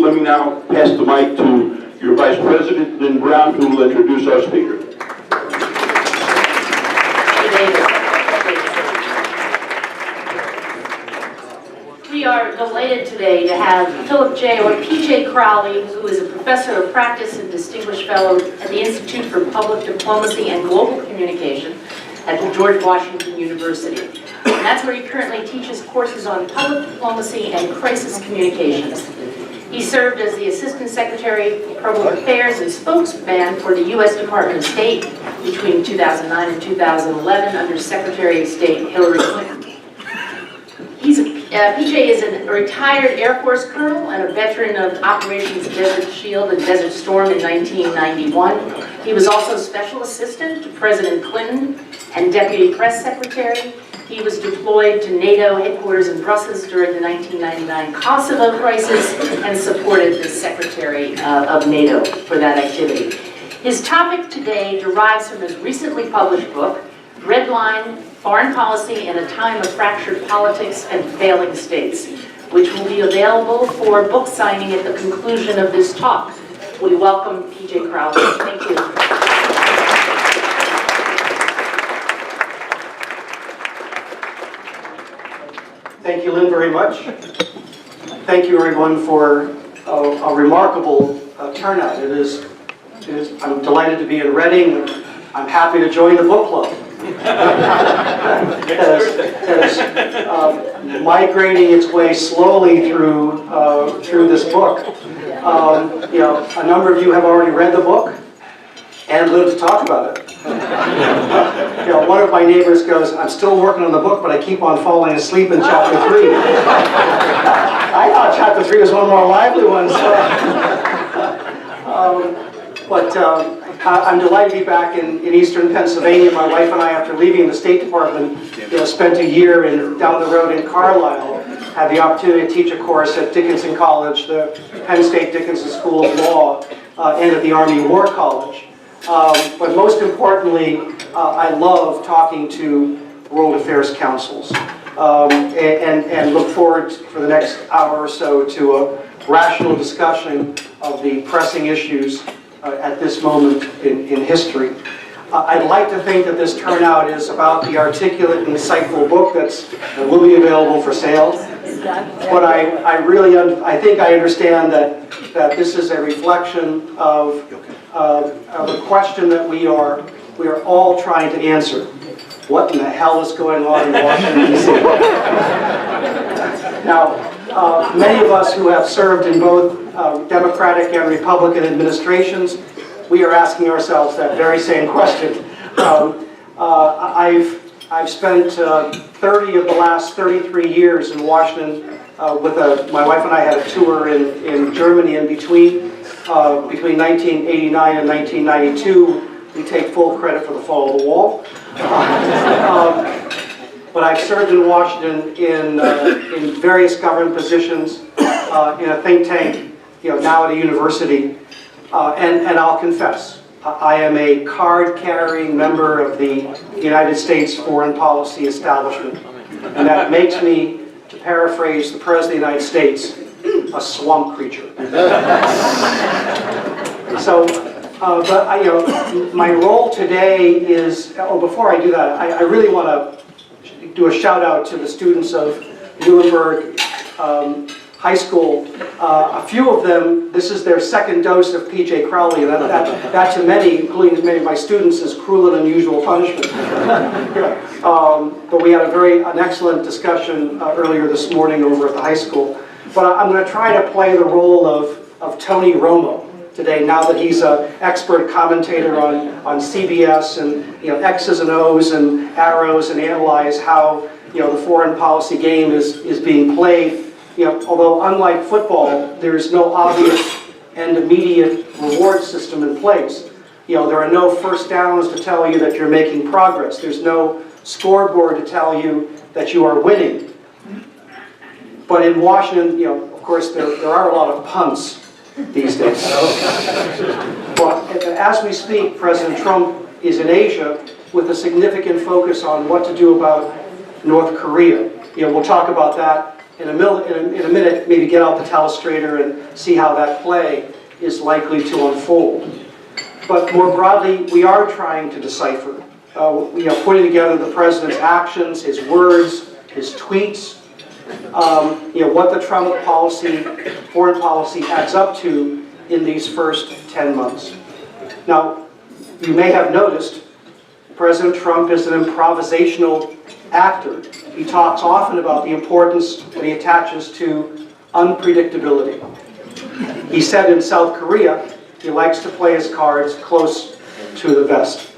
let me now pass the mic to your Vice President, Lynn Brown, who will introduce our speaker. We are delighted today to have Philip J. or P.J. Crowley, who is a professor of practice and distinguished fellow at the Institute for Public Diplomacy and Global Communication at the George Washington University. And that's where he currently teaches courses on public diplomacy and crisis communications. He served as the Assistant Secretary of Public Affairs and spokesman for the U.S. Department of State between 2009 and 2011 under Secretary of State Hillary Clinton. PJ is a retired Air Force colonel and a veteran of Operations Desert Shield and Desert Storm in 1991. He was also Special Assistant to President Clinton and Deputy Press Secretary. He was deployed to NATO headquarters in Brussels during the 1999 Kosovo crisis and supported the Secretary of NATO for that activity. His topic today derives from his recently published book, Red Line: Foreign Policy in a Time of Fractured Politics and Failing States, which will be available for book signing at the conclusion of this talk. We welcome P.J. Crowley. Thank you. Thank you, Lynn, very much. Thank you, everyone, for a remarkable turnout. I'm delighted to be in Reading. I'm happy to join the book club. that is migrating its way slowly through this book. A number of you have already read the book and lived to talk about it. One of my neighbors goes, "I'm still working on the book, but I keep on falling asleep in chapter 3. I thought chapter 3 was one of the more lively ones. I'm delighted to be back in eastern Pennsylvania. My wife and I, after leaving the State Department, spent a year down the road in Carlisle, had the opportunity to teach a course at Dickinson College, the Penn State Dickinson School of Law, and at the Army War College. But most importantly, I love talking to World Affairs Councils, and look forward for the next hour or so to a rational discussion of the pressing issues at this moment in history. I'd like to think that this turnout is about the articulate and insightful book that will be available for sale. But I think I understand that this is a reflection of a question that we are all trying to answer. What in the hell is going on in Washington, D.C.? Now, many of us who have served in both Democratic and Republican administrations, we are asking ourselves that very same question. I've spent 30 of the last 33 years in Washington my wife and I had a tour in Germany in between 1989 and 1992. We take full credit for the fall of the wall. But I've served in Washington in various government positions, in a think tank, now at a university, and I'll confess, I am a card-carrying member of the United States foreign policy establishment, and that makes me, to paraphrase the President of the United States, a swamp creature. So, my role today is, before I do that, I really want to do a shout out to the students of Muhlenberg High School. A few of them, this is their second dose of P.J. Crowley, and that to many, including many of my students, is cruel and unusual punishment. But we had an excellent discussion earlier this morning over at the high school. But I'm going to try to play the role of Tony Romo today, now that he's an expert commentator on CBS and X's and O's and arrows, and analyze how the foreign policy game is being played. Although unlike football, there is no obvious and immediate reward system in place. There are no first downs to tell you that you're making progress. There's no scoreboard to tell you that you are winning. But in Washington, of course, there are a lot of punts these days. But as we speak, President Trump is in Asia with a significant focus on what to do about North Korea. We'll talk about that in a minute maybe get out the telestrator and see how that play is likely to unfold. But more broadly, we are trying to decipher. We are putting together the president's actions, his words, his tweets, what the Trump foreign policy adds up to in these first 10 months. Now, you may have noticed President Trump is an improvisational actor. He talks often about the importance that he attaches to unpredictability. He said in South Korea, he likes to play his cards close to the vest.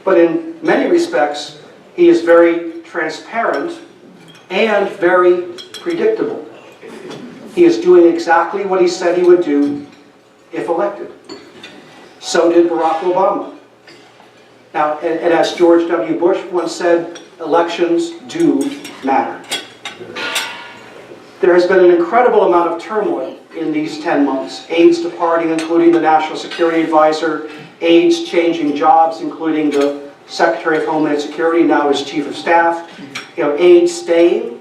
But in many respects, he is very transparent and very predictable. He is doing exactly what he said he would do if elected. So did Barack Obama. Now, and as George W. Bush once said, elections do matter. There has been an incredible amount of turmoil in these 10 months. Aides departing, including the National Security Advisor, aides changing jobs, including the Secretary of Homeland Security, now as Chief of Staff, aides staying,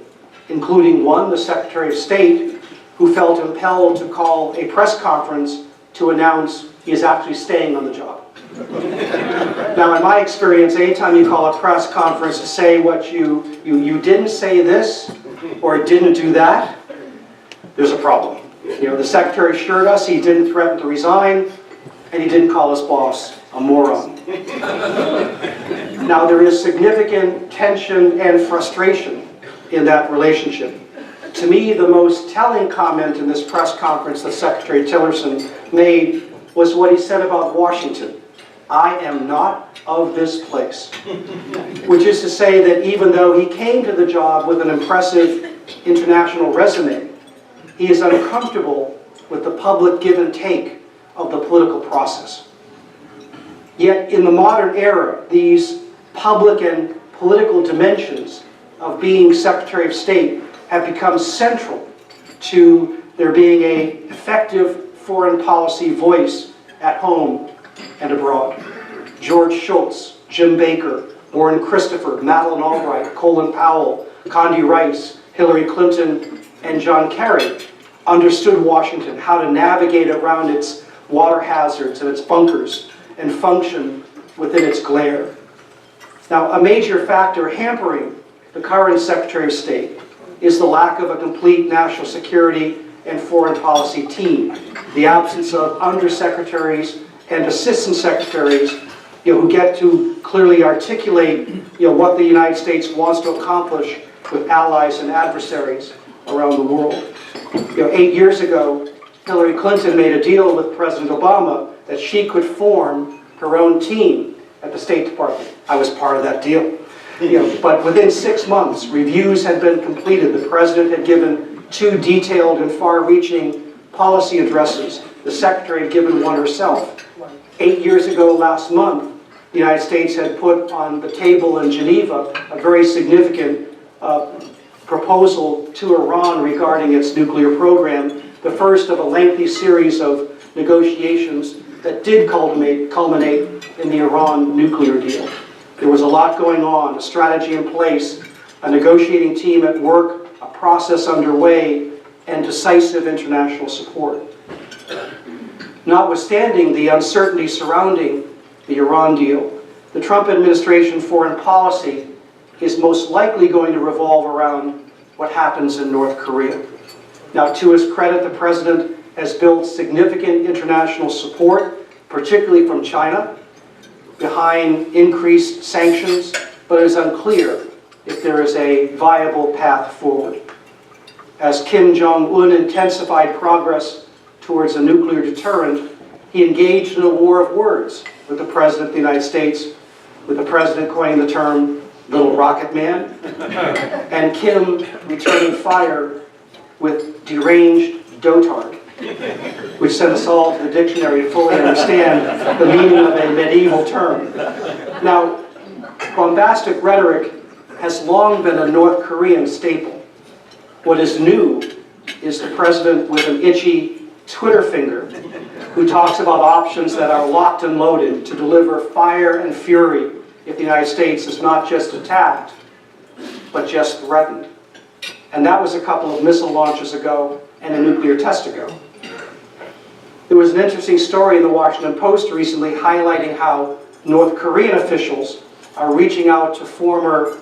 including one, the Secretary of State, who felt impelled to call a press conference to announce he is actually staying on the job. Now, in my experience, anytime you call a press conference to say what you didn't say this or didn't do that, there's a problem. The Secretary assured us he didn't threaten to resign, and he didn't call his boss a moron. Now, there is significant tension and frustration in that relationship. To me, the most telling comment in this press conference that Secretary Tillerson made was what he said about Washington. I am not of this place. Which is to say that even though he came to the job with an impressive international resume, he is uncomfortable with the public give and take of the political process. Yet in the modern era, these public and political dimensions of being Secretary of State have become central to there being an effective foreign policy voice at home and abroad. George Shultz, Jim Baker, Warren Christopher, Madeleine Albright, Colin Powell, Condi Rice, Hillary Clinton, and John Kerry understood Washington, how to navigate around its water hazards and its bunkers and function within its glare. Now, a major factor hampering the current Secretary of State is the lack of a complete national security and foreign policy team, the absence of undersecretaries and assistant secretaries who get to clearly articulate what the United States wants to accomplish with allies and adversaries around the world. 8 years ago, Hillary Clinton made a deal with President Obama that she could form her own team at the State Department. I was part of that deal. But within 6 months, reviews had been completed. The President had given 2 detailed and far-reaching policy addresses. The Secretary had given one herself. 8 years ago last month, the United States had put on the table in Geneva a very significant proposal to Iran regarding its nuclear program, the first of a lengthy series of negotiations that did culminate in the Iran nuclear deal. There was a lot going on, a strategy in place, a negotiating team at work, a process underway, and decisive international support. Notwithstanding the uncertainty surrounding the Iran deal, the Trump administration foreign policy is most likely going to revolve around what happens in North Korea. Now, to his credit, the President has built significant international support, particularly from China, behind increased sanctions, but it is unclear if there is a viable path forward. As Kim Jong-un intensified progress towards a nuclear deterrent, he engaged in a war of words with the President of the United States, with the President coining the term Little Rocket Man, and Kim returning fire with deranged dotard, which sent us all to the dictionary to fully understand the meaning of a medieval term. Now, bombastic rhetoric has long been a North Korean staple. What is new is the President with an itchy Twitter finger who talks about options that are locked and loaded to deliver fire and fury if the United States is not just attacked, but just threatened. And that was a couple of missile launches ago and a nuclear test ago. There was an interesting story in the Washington Post recently highlighting how North Korean officials are reaching out to former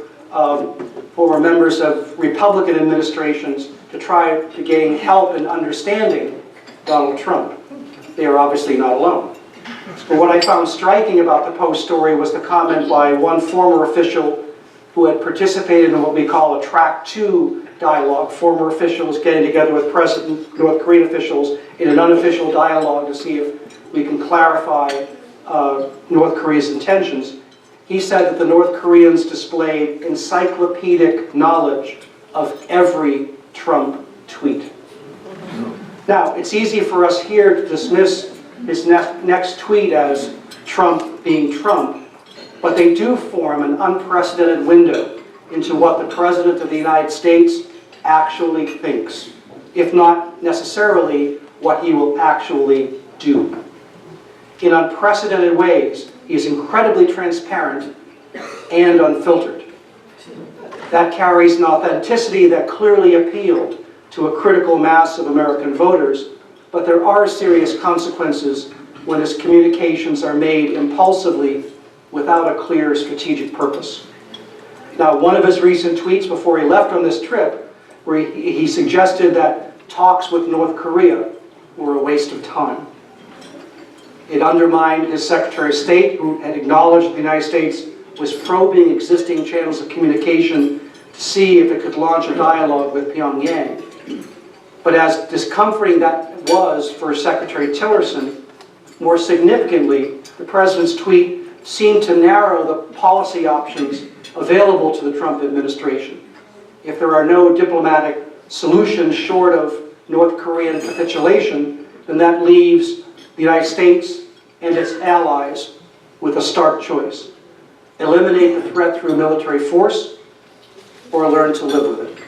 members of Republican administrations to try to gain help in understanding Donald Trump. They are obviously not alone. But what I found striking about the Post story was the comment by one former official who had participated in what we call a Track 2 dialogue, former officials getting together with North Korean officials in an unofficial dialogue to see if we can clarify North Korea's intentions. He said that the North Koreans displayed encyclopedic knowledge of every Trump tweet. Now, it's easy for us here to dismiss his next tweet as Trump being Trump, but they do form an unprecedented window into what the President of the United States actually thinks, if not necessarily what he will actually do. In unprecedented ways, he is incredibly transparent and unfiltered. That carries an authenticity that clearly appealed to a critical mass of American voters, but there are serious consequences when his communications are made impulsively without a clear strategic purpose. Now, one of his recent tweets before he left on this trip, where he suggested that talks with North Korea were a waste of time. It undermined his Secretary of State, who had acknowledged that the United States was probing existing channels of communication to see if it could launch a dialogue with Pyongyang. But as discomforting that was for Secretary Tillerson, more significantly, the President's tweet seemed to narrow the policy options available to the Trump administration. If there are no diplomatic solutions short of North Korean capitulation, then that leaves the United States and its allies with a stark choice: eliminate the threat through military force or learn to live with it.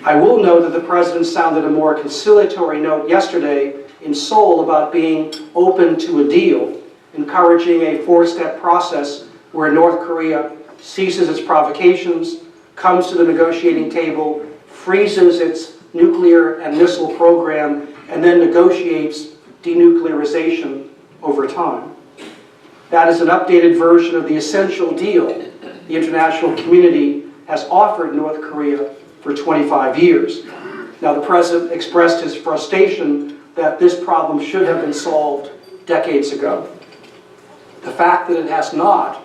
I will note that the President sounded a more conciliatory note yesterday in Seoul about being open to a deal, encouraging a four-step process where North Korea ceases its provocations, comes to the negotiating table, freezes its nuclear and missile program, and then negotiates denuclearization over time. That is an updated version of the essential deal the international community has offered North Korea for 25 years. Now, the President expressed his frustration that this problem should have been solved decades ago. The fact that it has not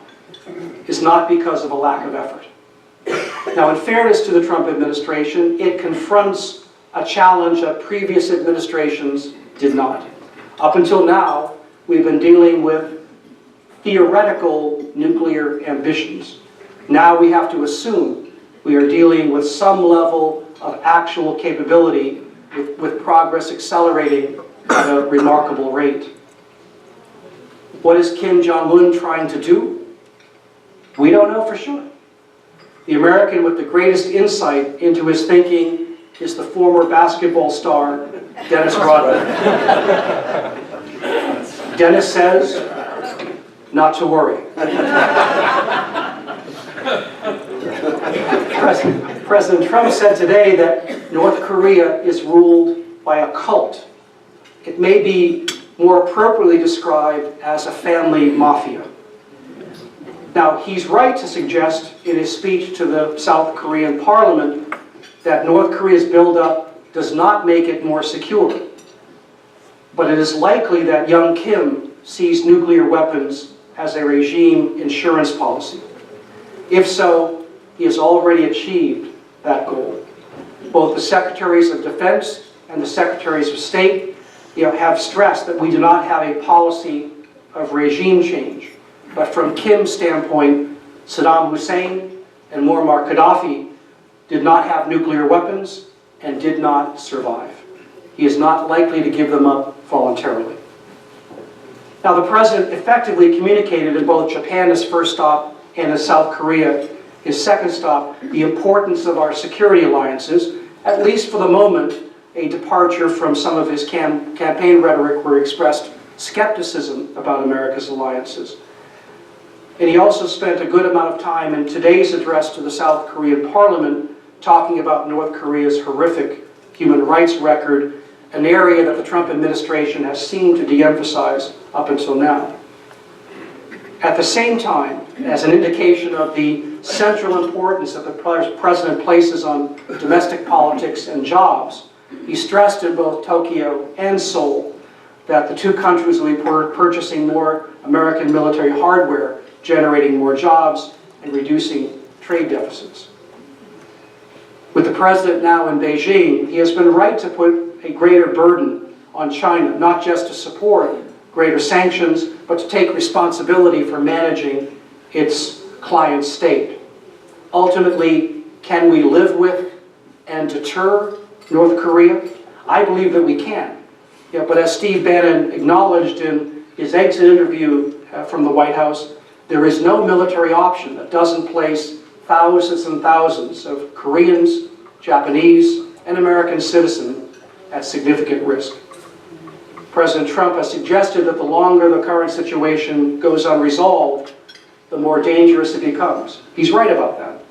is not because of a lack of effort. Now, in fairness to the Trump administration, it confronts a challenge that previous administrations did not. Up until now, we've been dealing with theoretical nuclear ambitions. Now we have to assume we are dealing with some level of actual capability, with progress accelerating at a remarkable rate. What is Kim Jong-un trying to do? We don't know for sure. The American with the greatest insight into his thinking is the former basketball star, Dennis Rodman. Dennis says, not to worry. President Trump said today that North Korea is ruled by a cult. It may be more appropriately described as a family mafia. Now, he's right to suggest in his speech to the South Korean parliament that North Korea's buildup does not make it more secure. But it is likely that young Kim sees nuclear weapons as a regime insurance policy. If so, he has already achieved that goal. Both the Secretaries of Defense and the Secretaries of State have stressed that we do not have a policy of regime change. But from Kim's standpoint, Saddam Hussein and Muammar Gaddafi did not have nuclear weapons and did not survive. He is not likely to give them up voluntarily. Now, the President effectively communicated in both Japan, his first stop, and in South Korea, his second stop, the importance of our security alliances, at least for the moment, a departure from some of his campaign rhetoric where he expressed skepticism about America's alliances. And he also spent a good amount of time in today's address to the South Korean parliament talking about North Korea's horrific human rights record, an area that the Trump administration has seemed to de-emphasize up until now. At the same time, as an indication of the central importance that the president places on domestic politics and jobs, he stressed in both Tokyo and Seoul that the two countries will be purchasing more American military hardware, generating more jobs and reducing trade deficits. With the president now in Beijing, he has been right to put a greater burden on China, not just to support greater sanctions, but to take responsibility for managing its client state. Ultimately, can we live with and deter North Korea? I believe that we can. Yeah, but as Steve Bannon acknowledged in his exit interview from the White House, there is no military option that doesn't place thousands and thousands of Koreans, Japanese, and American citizens at significant risk. President Trump has suggested that the longer the current situation goes unresolved, the more dangerous it becomes. He's right about that.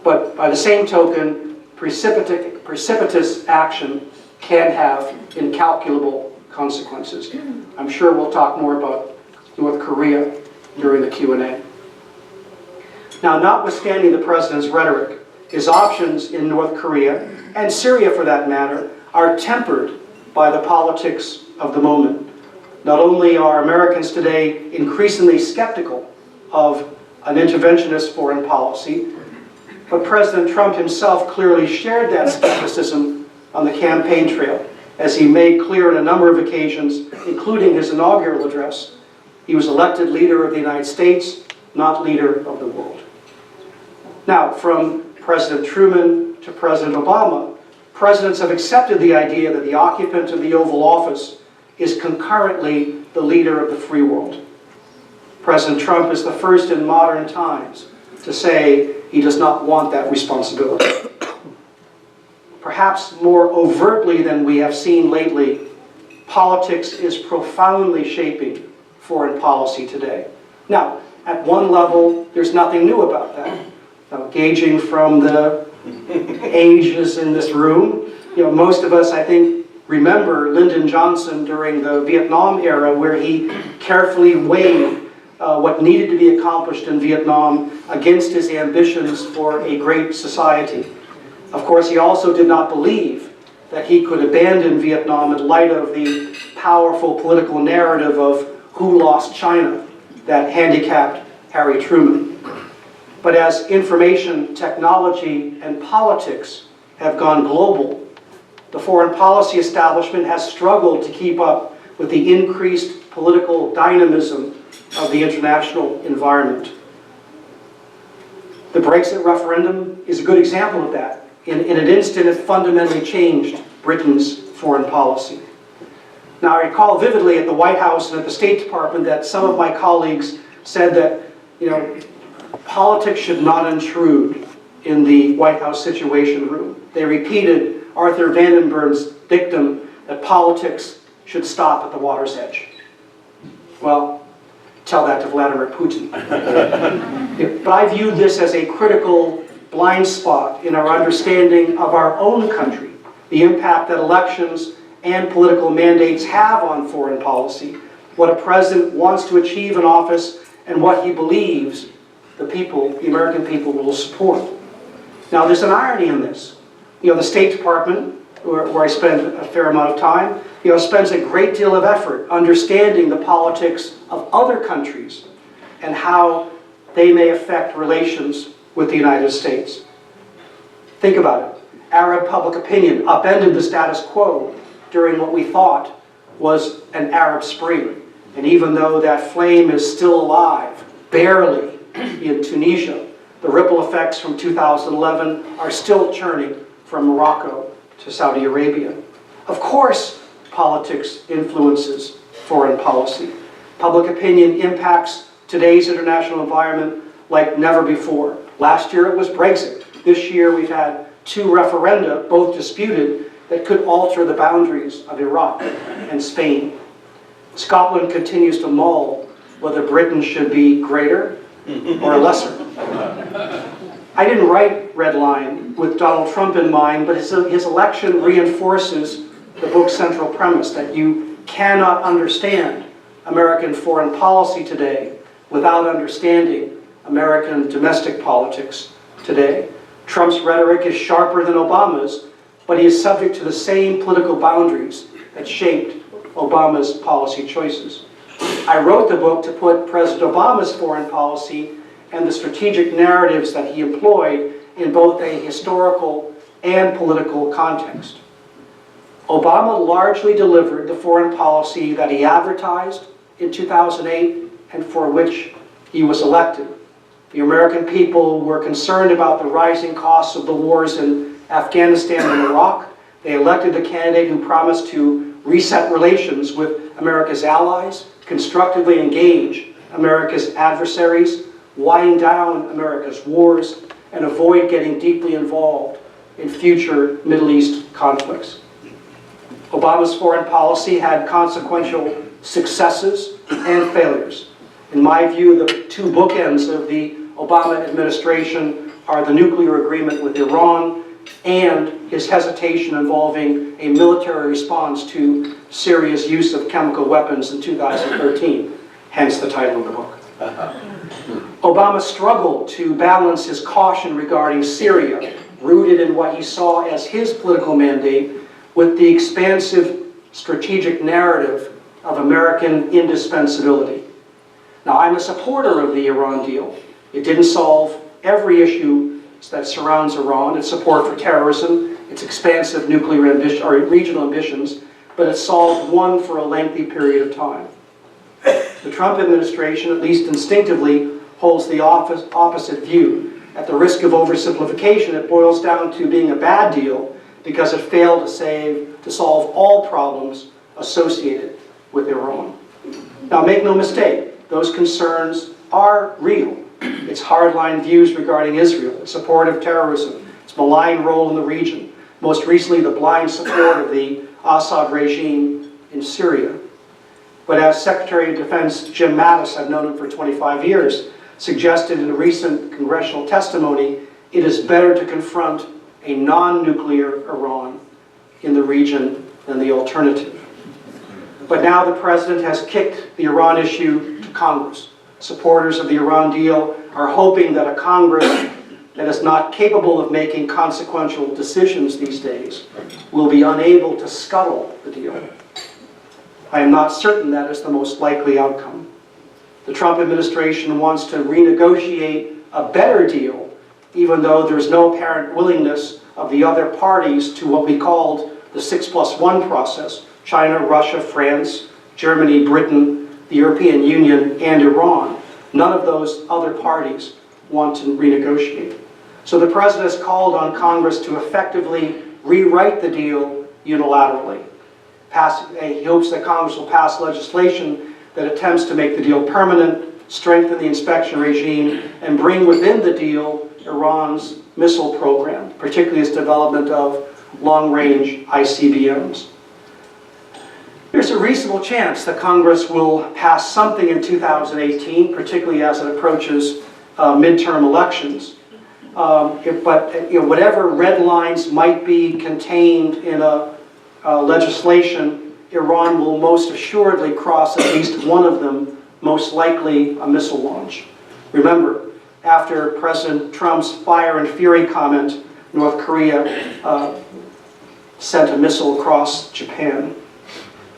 But by the same token, precipitous action can have incalculable consequences. I'm sure we'll talk more about North Korea during the Q&A. Now, notwithstanding the president's rhetoric, his options in North Korea, and Syria for that matter, are tempered by the politics of the moment. Not only are Americans today increasingly skeptical of an interventionist foreign policy, but President Trump himself clearly shared that skepticism on the campaign trail, as he made clear on a number of occasions, including his inaugural address. He was elected leader of the United States, not leader of the world. Now, from President Truman to President Obama, presidents have accepted the idea that the occupant of the Oval Office is concurrently the leader of the free world. President Trump is the first in modern times to say he does not want that responsibility. Perhaps more overtly than we have seen lately, politics is profoundly shaping foreign policy today. Now, at one level, there's nothing new about that. Now, gauging from the ages in this room, most of us, I think, remember Lyndon Johnson during the Vietnam era, where he carefully weighed what needed to be accomplished in Vietnam against his ambitions for a great society. Of course, he also did not believe that he could abandon Vietnam in light of the powerful political narrative of who lost China that handicapped Harry Truman. But as information technology and politics have gone global, the foreign policy establishment has struggled to keep up with the increased political dynamism of the international environment. The Brexit referendum is a good example of that. In an instant, it fundamentally changed Britain's foreign policy. Now, I recall vividly at the White House and at the State Department that some of my colleagues said that, politics should not intrude in the White House Situation Room. They repeated Arthur Vandenberg's dictum that politics should stop at the water's edge. Well, tell that to Vladimir Putin. But I view this as a critical blind spot in our understanding of our own country, the impact that elections and political mandates have on foreign policy, what a president wants to achieve in office, and what he believes the American people will support. Now, there's an irony in this. The State Department, where I spend a fair amount of time, spends a great deal of effort understanding the politics of other countries and how they may affect relations with the United States. Think about it. Arab public opinion upended the status quo during what we thought was an Arab Spring. And even though that flame is still alive, barely, in Tunisia, the ripple effects from 2011 are still churning from Morocco to Saudi Arabia. Of course, politics influences foreign policy. Public opinion impacts today's international environment like never before. Last year it was Brexit. This year we've had 2 referenda, both disputed, that could alter the boundaries of Iraq and Spain. Scotland continues to mull whether Britain should be greater or lesser. I didn't write Red Line with Donald Trump in mind, but his election reinforces the book's central premise that you cannot understand American foreign policy today without understanding American domestic politics today. Trump's rhetoric is sharper than Obama's, but he is subject to the same political boundaries that shaped Obama's policy choices. I wrote the book to put President Obama's foreign policy and the strategic narratives that he employed in both a historical and political context. Obama largely delivered the foreign policy that he advertised in 2008 and for which he was elected. The American people were concerned about the rising costs of the wars in Afghanistan and Iraq. They elected a candidate who promised to reset relations with America's allies, constructively engage America's adversaries, wind down America's wars, and avoid getting deeply involved in future Middle East conflicts. Obama's foreign policy had consequential successes and failures. In my view, the two bookends of the Obama administration are the nuclear agreement with Iran and his hesitation involving a military response to Syria's use of chemical weapons in 2013, hence the title of the book. Obama struggled to balance his caution regarding Syria, rooted in what he saw as his political mandate, with the expansive strategic narrative of American indispensability. Now, I'm a supporter of the Iran deal. It didn't solve every issue that surrounds Iran, its support for terrorism, its expansive nuclear ambition, or regional ambitions, but it solved one for a lengthy period of time. The Trump administration, at least instinctively, holds the opposite view. At the risk of oversimplification, it boils down to being a bad deal because it failed to solve all problems associated with Iran. Now, make no mistake, those concerns are real. Its hardline views regarding Israel, its support of terrorism, its malign role in the region, most recently the blind support of the Assad regime in Syria. But as Secretary of Defense Jim Mattis, I've known him for 25 years, suggested in a recent congressional testimony, it is better to confront a non-nuclear Iran in the region than the alternative. But now the president has kicked the Iran issue to Congress. Supporters of the Iran deal are hoping that a Congress that is not capable of making consequential decisions these days will be unable to scuttle the deal. I am not certain that is the most likely outcome. The Trump administration wants to renegotiate a better deal, even though there's no apparent willingness of the other parties to what we called the 6+1 process: China, Russia, France, Germany, Britain, the European Union, and Iran. None of those other parties want to renegotiate. So the president has called on Congress to effectively rewrite the deal unilaterally. He hopes that Congress will pass legislation that attempts to make the deal permanent, strengthen the inspection regime, and bring within the deal Iran's missile program, particularly its development of long-range ICBMs. There's a reasonable chance that Congress will pass something in 2018, particularly as it approaches midterm elections. Whatever red lines might be contained in a legislation, Iran will most assuredly cross at least one of them, most likely a missile launch. Remember, after President Trump's fire and fury comment, North Korea sent a missile across Japan.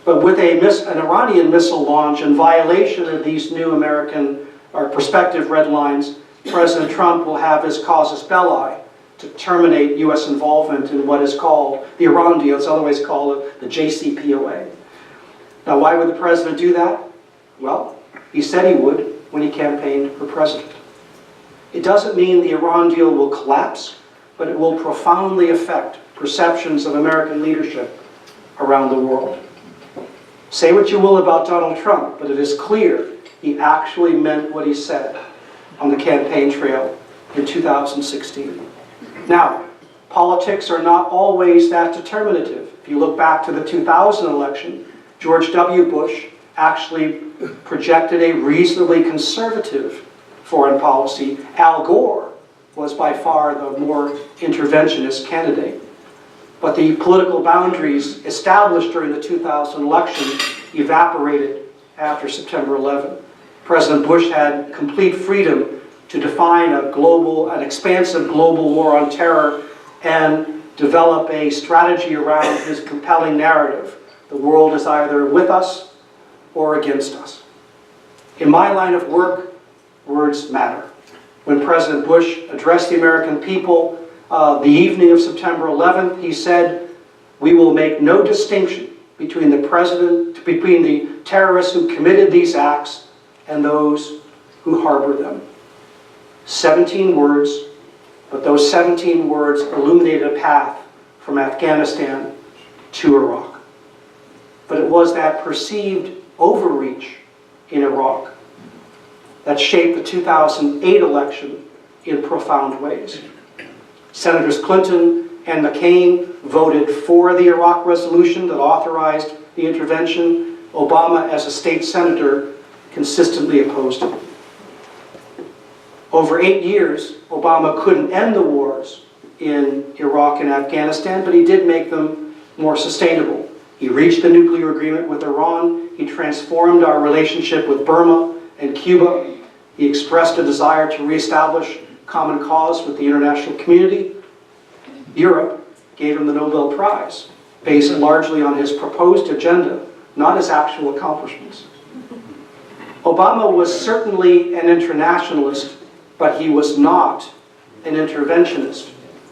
But with an Iranian missile launch in violation of these new American or prospective red lines, President Trump will have his casus belli to terminate U.S. involvement in what is called the Iran deal. It's otherwise called the JCPOA. Now, why would the president do that? Well, he said he would when he campaigned for president. It doesn't mean the Iran deal will collapse, but it will profoundly affect perceptions of American leadership around the world. Say what you will about Donald Trump, but it is clear he actually meant what he said on the campaign trail in 2016. Now, politics are not always that determinative. If you look back to the 2000 election, George W. Bush actually projected a reasonably conservative foreign policy. Al Gore was by far the more interventionist candidate. But the political boundaries established during the 2000 election evaporated after September 11. President Bush had complete freedom to define an expansive global war on terror and develop a strategy around his compelling narrative. The world is either with us or against us. In my line of work, words matter. When President Bush addressed the American people the evening of September 11th, he said, "We will make no distinction between the terrorists who committed these acts and those who harbor them." 17 words, but those 17 words illuminated a path from Afghanistan to Iraq. But it was that perceived overreach in Iraq that shaped the 2008 election in profound ways. Senators Clinton and McCain voted for the Iraq resolution that authorized the intervention. Obama, as a state senator, consistently opposed it. Over 8 years, Obama couldn't end the wars in Iraq and Afghanistan, but he did make them more sustainable. He reached the nuclear agreement with Iran. He transformed our relationship with Burma and Cuba. He expressed a desire to reestablish common cause with the international community. Europe gave him the Nobel Prize, based largely on his proposed agenda, not his actual accomplishments. Obama was certainly an internationalist, but he was not an interventionist,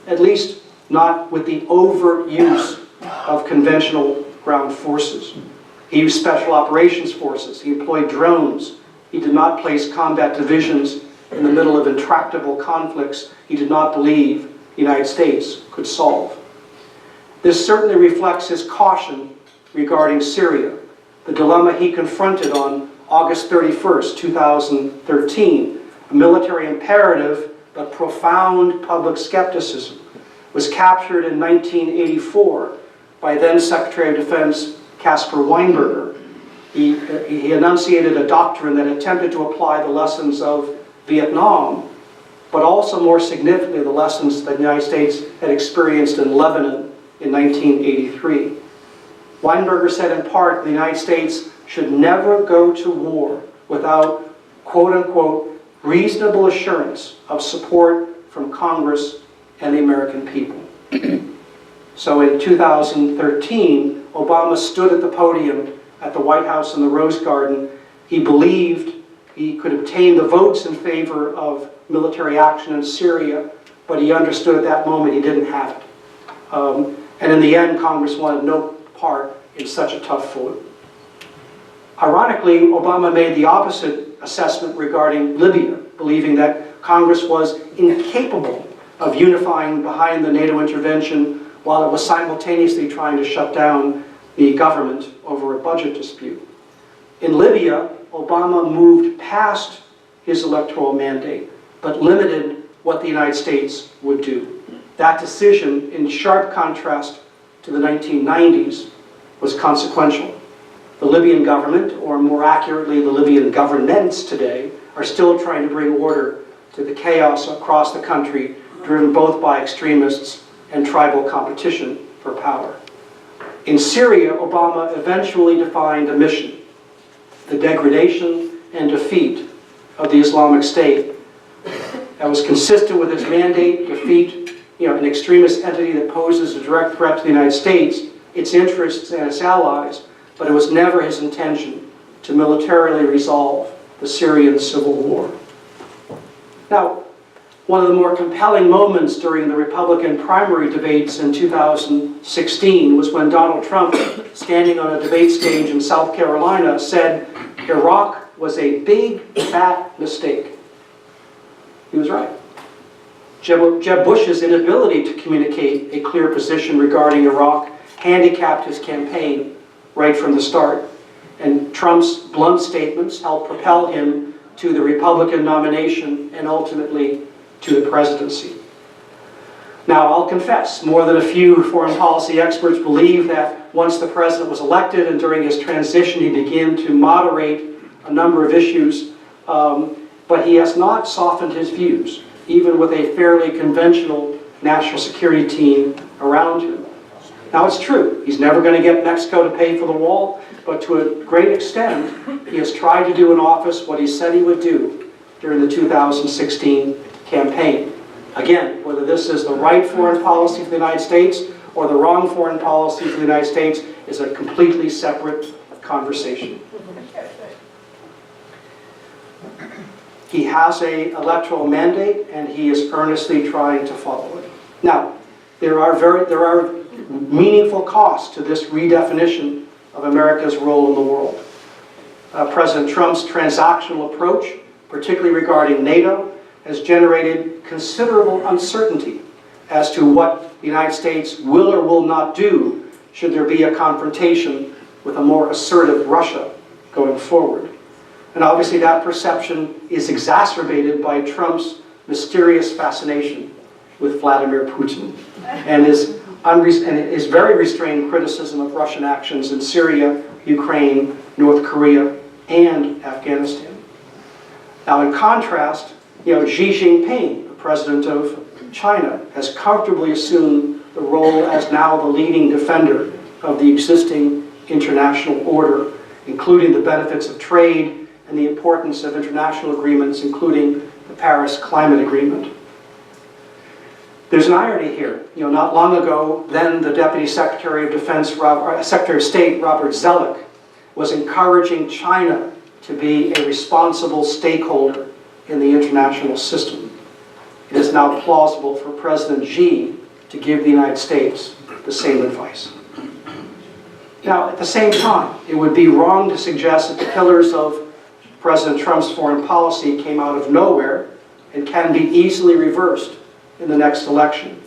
at least not with the overuse of conventional ground forces. He used special operations forces. He employed drones. He did not place combat divisions in the middle of intractable conflicts he did not believe the United States could solve. This certainly reflects his caution regarding Syria, the dilemma he confronted on August 31st, 2013. A military imperative, but profound public skepticism, was captured in 1984 by then Secretary of Defense Caspar Weinberger. He enunciated a doctrine that attempted to apply the lessons of Vietnam, but also more significantly the lessons that the United States had experienced in Lebanon in 1983. Weinberger said in part the United States should never go to war without, quote unquote, reasonable assurance of support from Congress and the American people. So in 2013, Obama stood at the podium at the White House in the Rose Garden. He believed he could obtain the votes in favor of military action in Syria, but he understood at that moment he didn't have it. And in the end, Congress wanted no part in such a tough vote. Ironically, Obama made the opposite assessment regarding Libya, believing that Congress was incapable of unifying behind the NATO intervention while it was simultaneously trying to shut down the government over a budget dispute. In Libya, Obama moved past his electoral mandate, but limited what the United States would do. That decision, in sharp contrast to the 1990s, was consequential. The Libyan government, or more accurately, the Libyan governments today, are still trying to bring order to the chaos across the country, driven both by extremists and tribal competition for power. In Syria, Obama eventually defined a mission: the degradation and defeat of the Islamic State. That was consistent with his mandate: defeat an extremist entity that poses a direct threat to the United States, its interests, and its allies, but it was never his intention to militarily resolve the Syrian civil war. Now, one of the more compelling moments during the Republican primary debates in 2016 was when Donald Trump, standing on a debate stage in South Carolina, said Iraq was a big, fat mistake. He was right. Jeb Bush's inability to communicate a clear position regarding Iraq handicapped his campaign right from the start, and Trump's blunt statements helped propel him to the Republican nomination and ultimately to the presidency. Now, I'll confess, more than a few foreign policy experts believe that once the president was elected and during his transition he began to moderate a number of issues, but he has not softened his views. even with a fairly conventional national security team around him. Now, it's true, he's never going to get Mexico to pay for the wall, but to a great extent, he has tried to do in office what he said he would do during the 2016 campaign. Again, whether this is the right foreign policy for the United States or the wrong foreign policy for the United States is a completely separate conversation. He has an electoral mandate, and he is earnestly trying to follow it. Now, there are meaningful costs to this redefinition of America's role in the world. President Trump's transactional approach, particularly regarding NATO, has generated considerable uncertainty as to what the United States will or will not do should there be a confrontation with a more assertive Russia going forward. And obviously that perception is exacerbated by Trump's mysterious fascination with Vladimir Putin and his very restrained criticism of Russian actions in Syria, Ukraine, North Korea, and Afghanistan. Now, in contrast, Xi Jinping, the president of China, has comfortably assumed the role as now the leading defender of the existing international order, including the benefits of trade and the importance of international agreements, including the Paris Climate Agreement. There's an irony here. Not long ago, then the Deputy Secretary of Defense, Secretary of State, Robert Zoellick, was encouraging China to be a responsible stakeholder in the international system. It is now plausible for President Xi to give the United States the same advice. Now, at the same time, it would be wrong to suggest that the pillars of President Trump's foreign policy came out of nowhere and can be easily reversed in the next election.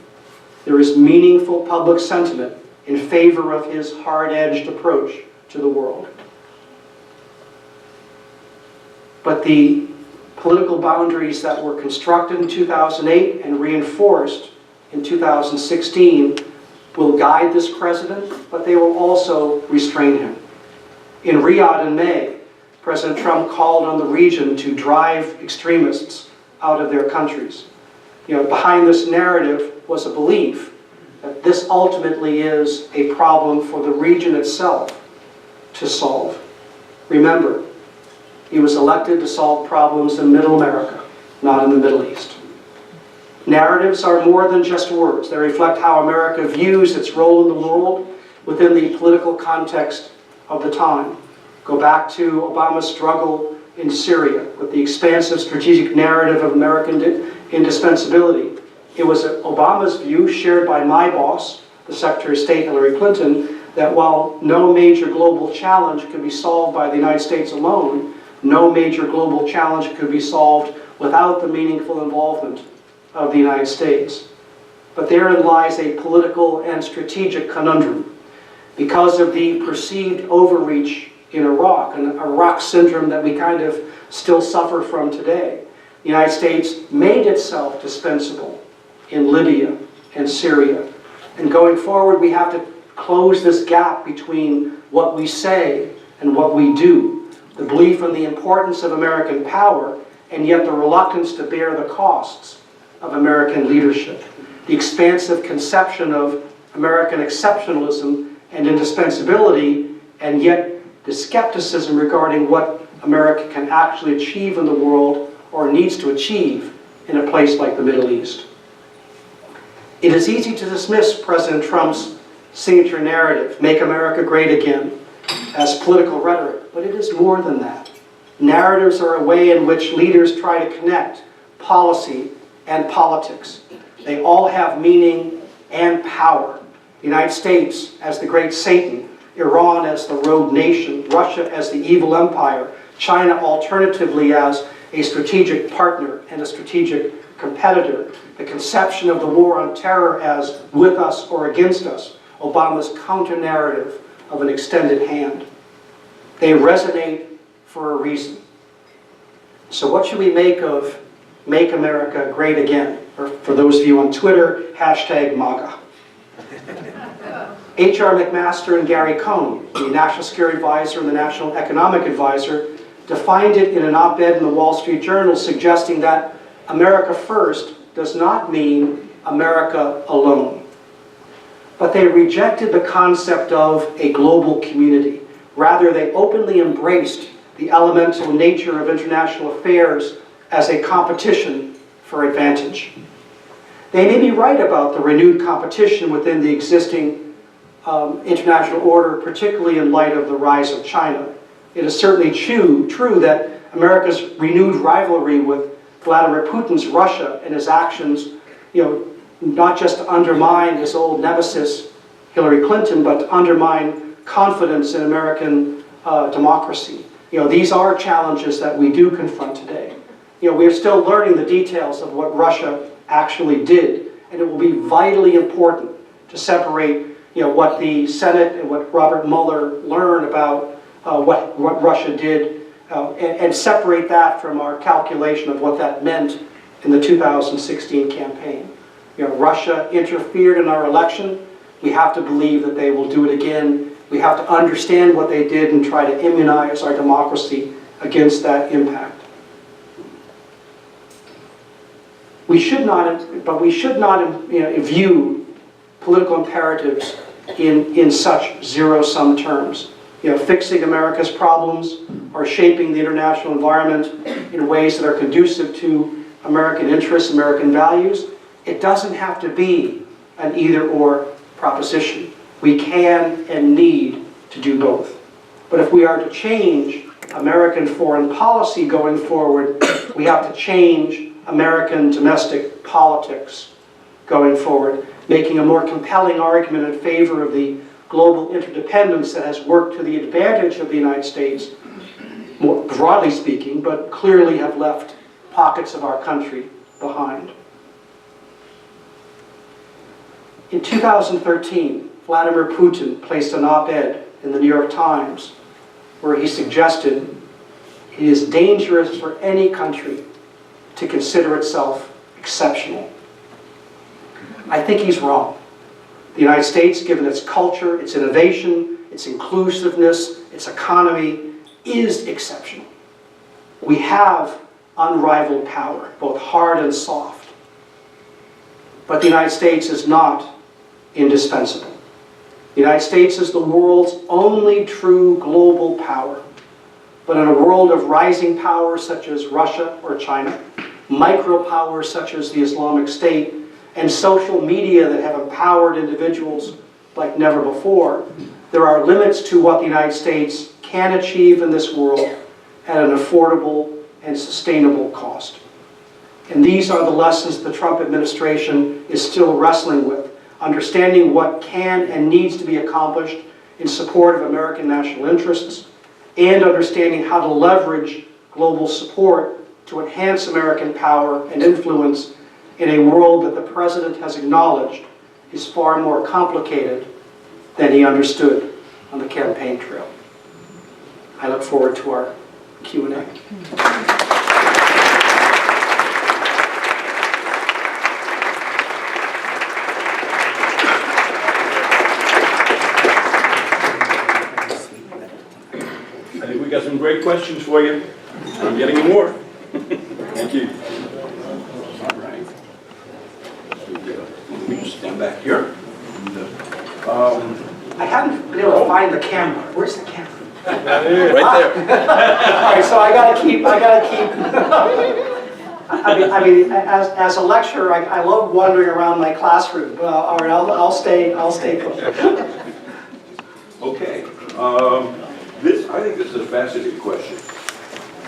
There is meaningful public sentiment in favor of his hard-edged approach to the world. But the political boundaries that were constructed in 2008 and reinforced in 2016 will guide this president, but they will also restrain him. In Riyadh in May, President Trump called on the region to drive extremists out of their countries. Behind this narrative was a belief that this ultimately is a problem for the region itself to solve. Remember, he was elected to solve problems in Middle America, not in the Middle East. Narratives are more than just words. They reflect how America views its role in the world within the political context of the time. Go back to Obama's struggle in Syria with the expansive strategic narrative of American indispensability. It was Obama's view, shared by my boss, the Secretary of State Hillary Clinton, that while no major global challenge could be solved by the United States alone, no major global challenge could be solved without the meaningful involvement of the United States. But therein lies a political and strategic conundrum. Because of the perceived overreach in Iraq, an Iraq syndrome that we kind of still suffer from today, the United States made itself dispensable in Libya and Syria. And going forward, we have to close this gap between what we say and what we do. The belief in the importance of American power, and yet the reluctance to bear the costs of American leadership. The expansive conception of American exceptionalism and indispensability, and yet the skepticism regarding what America can actually achieve in the world or needs to achieve in a place like the Middle East. It is easy to dismiss President Trump's signature narrative, "Make America Great Again," as political rhetoric, but it is more than that. Narratives are a way in which leaders try to connect policy and politics. They all have meaning and power. The United States as the great Satan, Iran as the rogue nation, Russia as the evil empire, China alternatively as a strategic partner and a strategic competitor, the conception of the war on terror as with us or against us, Obama's counter-narrative of an extended hand. They resonate for a reason. So what should we make of Make America Great Again? Or for those of you on Twitter, #MAGA. H.R. McMaster and Gary Cohn, the National Security Advisor and the National Economic Advisor, defined it in an op-ed in the Wall Street Journal, suggesting that America first does not mean America alone. But they rejected the concept of a global community. Rather, they openly embraced the elemental nature of international affairs as a competition for advantage. They may be right about the renewed competition within the existing international order, particularly in light of the rise of China. It is certainly true that America's renewed rivalry with Vladimir Putin's Russia and his actions, not just to undermine his old nemesis, Hillary Clinton, but to undermine confidence in American democracy. These are challenges that we do confront today. We're still learning the details of what Russia actually did, and it will be vitally important to separate what the Senate and what Robert Mueller learned about what Russia did, and separate that from our calculation of what that meant in the 2016 campaign. Russia interfered in our election. We have to believe that they will do it again. We have to understand what they did and try to immunize our democracy against that impact. We should not view political imperatives in such zero-sum terms. Fixing America's problems or shaping the international environment in ways that are conducive to American interests, American values. It doesn't have to be an either-or proposition. We can and need to do both. But if we are to change American foreign policy going forward, we have to change American domestic politics going forward, making a more compelling argument in favor of the global interdependence that has worked to the advantage of the United States, more broadly speaking, but clearly have left pockets of our country behind. In 2013, Vladimir Putin placed an op-ed in the New York Times where he suggested it is dangerous for any country to consider itself exceptional. I think he's wrong. The United States, given its culture, its innovation, its inclusiveness, its economy, is exceptional. We have unrivaled power, both hard and soft. But the United States is not indispensable. The United States is the world's only true global power. But in a world of rising powers such as Russia or China, micro-powers such as the Islamic State, and social media that have empowered individuals like never before, there are limits to what the United States can achieve in this world at an affordable and sustainable cost. And these are the lessons the Trump administration is still wrestling with, understanding what can and needs to be accomplished in support of American national interests, and understanding how to leverage global support to enhance American power and influence in a world that the President has acknowledged is far more complicated than he understood on the campaign trail. I look forward to our Q&A. I think we got some great questions for you. I'm getting more. Thank you. All right. Let me just stand back here. I haven't been able to find the camera. Where's the camera? Right there. All right, so I gotta keep. I mean, as a lecturer, I love wandering around my classroom. All right, I'll stay put. Okay. I think this is a fascinating question.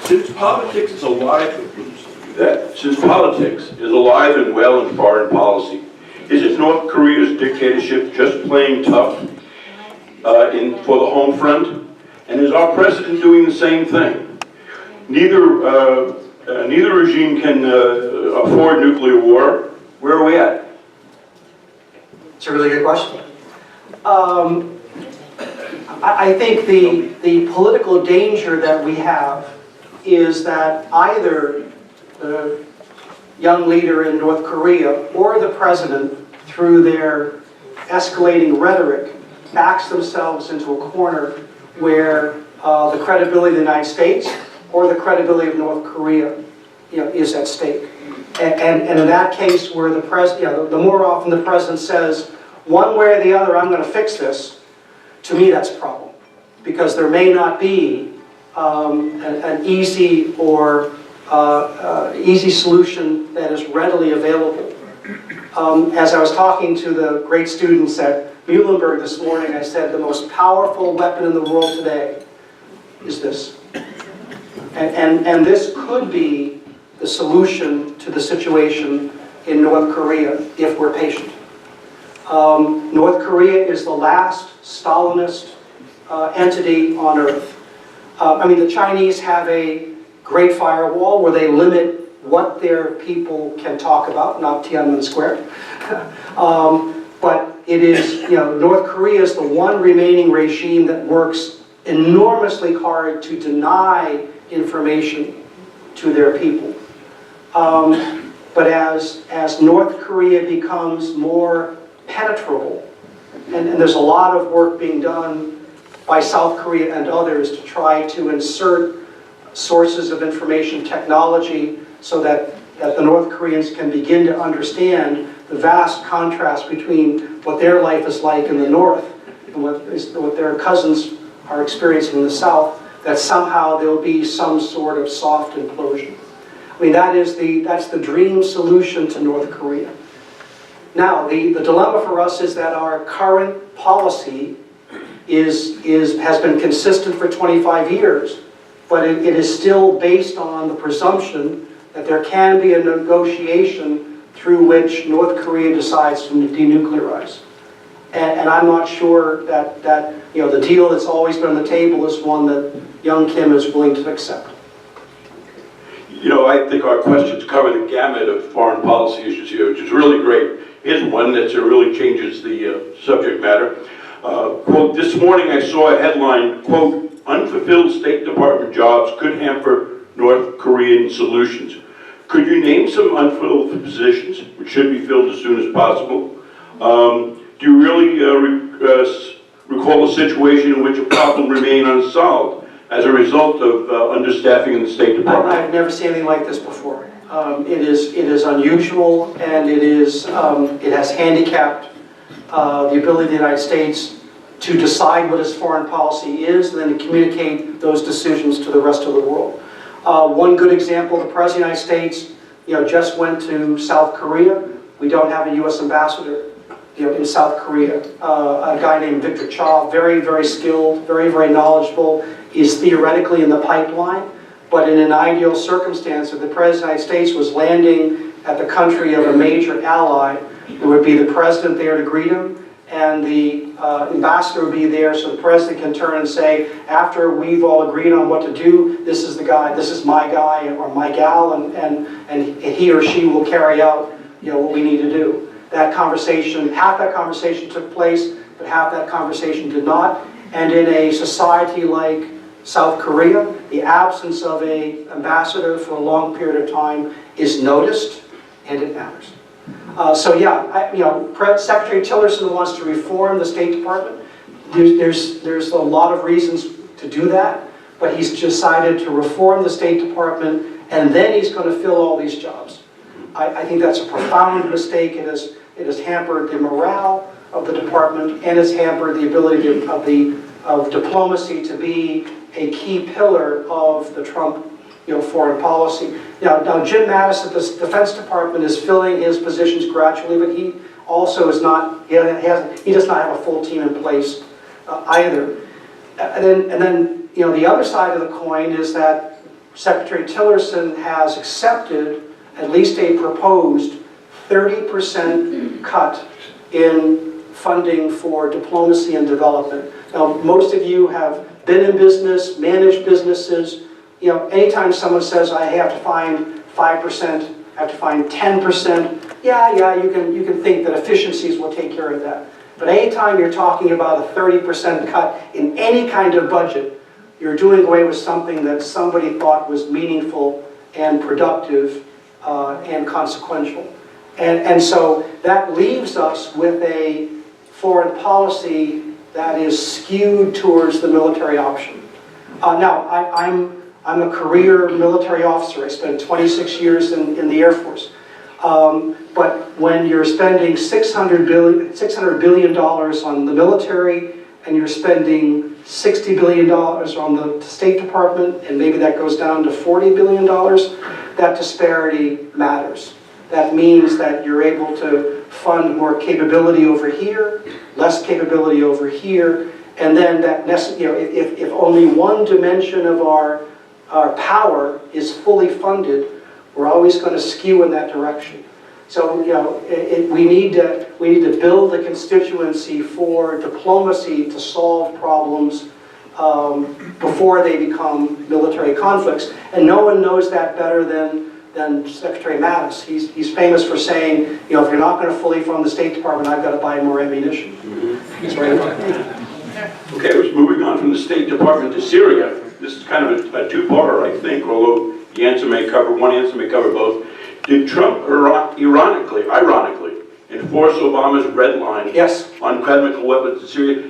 Since politics is alive and well in foreign policy, isn't North Korea's dictatorship just plain tough for the home front? And is our president doing the same thing? Neither regime can afford nuclear war. Where are we at? It's a really good question. I think the political danger that we have is that either the young leader in North Korea or the president, through their escalating rhetoric, backs themselves into a corner where the credibility of the United States or the credibility of North Korea is at stake. And in that case where the president, the more often the president says, one way or the other, I'm going to fix this, to me that's a problem. Because there may not be an easy or easy solution that is readily available. As I was talking to the great students at Muhlenberg this morning, I said the most powerful weapon in the world today is this. And this could be the solution to the situation in North Korea if we're patient. North Korea is the last Stalinist entity on earth. I mean, the Chinese have a great firewall where they limit what their people can talk about, not Tiananmen Square. But it is, North Korea is the one remaining regime that works enormously hard to deny information to their people. But as North Korea becomes more penetrable, and there's a lot of work being done by South Korea and others to try to insert sources of information technology so that the North Koreans can begin to understand the vast contrast between what their life is like in the North and what their cousins are experiencing in the South, that somehow there'll be some sort of soft implosion. I mean, that's the dream solution to North Korea. Now, the dilemma for us is that our current policy has been consistent for 25 years, but it is still based on the presumption that there can be a negotiation through which North Korea decides to denuclearize. And I'm not sure that the deal that's always been on the table is one that young Kim is willing to accept. I think our questions cover the gamut of foreign policy issues here, which is really great. Here's one that really changes the subject matter. Quote, this morning I saw a headline, quote, unfulfilled State Department jobs could hamper North Korean solutions. Could you name some unfilled positions which should be filled as soon as possible? Do you really recall a situation in which a problem remained unsolved as a result of understaffing in the State Department? I've never seen anything like this before. It is unusual, and it has handicapped the ability of the United States to decide what its foreign policy is and then to communicate those decisions to the rest of the world. One good example, the President of the United States just went to South Korea. We don't have a U.S. ambassador in South Korea. A guy named Victor Cha, very, very skilled, very, very knowledgeable, is theoretically in the pipeline. But in an ideal circumstance, if the President of the United States was landing at the country of a major ally, it would be the President there to greet him, and the ambassador would be there so the President can turn and say, after we've all agreed on what to do, this is the guy, this is my guy or my gal, and he or she will carry out what we need to do. That conversation, half that conversation took place, but half that conversation did not. And in a society like South Korea, the absence of an ambassador for a long period of time is noticed, and it matters. Secretary Tillerson wants to reform the State Department. There's a lot of reasons to do that, but he's decided to reform the State Department, and then he's going to fill all these jobs. I think that's a profound mistake. It has hampered the morale of the department, and it's hampered the ability of diplomacy to be a key pillar of the Trump foreign policy. Now Jim Mattis at the Defense Department is filling his positions gradually, but he also is not, he does not have a full team in place either. And then the other side of the coin is that Secretary Tillerson has accepted at least a proposed 30% cut in funding for diplomacy and development. Now, most of you have been in business, managed businesses. Anytime someone says, I have to find 5%, I have to find 10%, yeah, you can think that efficiencies will take care of that. But anytime you're talking about a 30% cut in any kind of budget, you're doing away with something that somebody thought was meaningful and productive and consequential. And so that leaves us with a foreign policy that is skewed towards the military option. I'm a career military officer. I spent 26 years in the Air Force. But when you're spending $600 billion on the military, and you're spending $60 billion on the State Department, and maybe that goes down to $40 billion, that disparity matters. That means that you're able to fund more capability over here, less capability over here, and then that, if only one dimension of our power is fully funded, we're always going to skew in that direction. So, we need to build the constituency for diplomacy to solve problems before they become military conflicts. And no one knows that better than Secretary Mattis. He's famous for saying, if you're not going to fully fund the State Department, I've got to buy more ammunition. He's right about that. Okay, we're moving on from the State Department to Syria. This is kind of a two-parter, I think, although one answer may cover both. Did Trump ironically enforce Obama's red line Yes. on chemical weapons in Syria?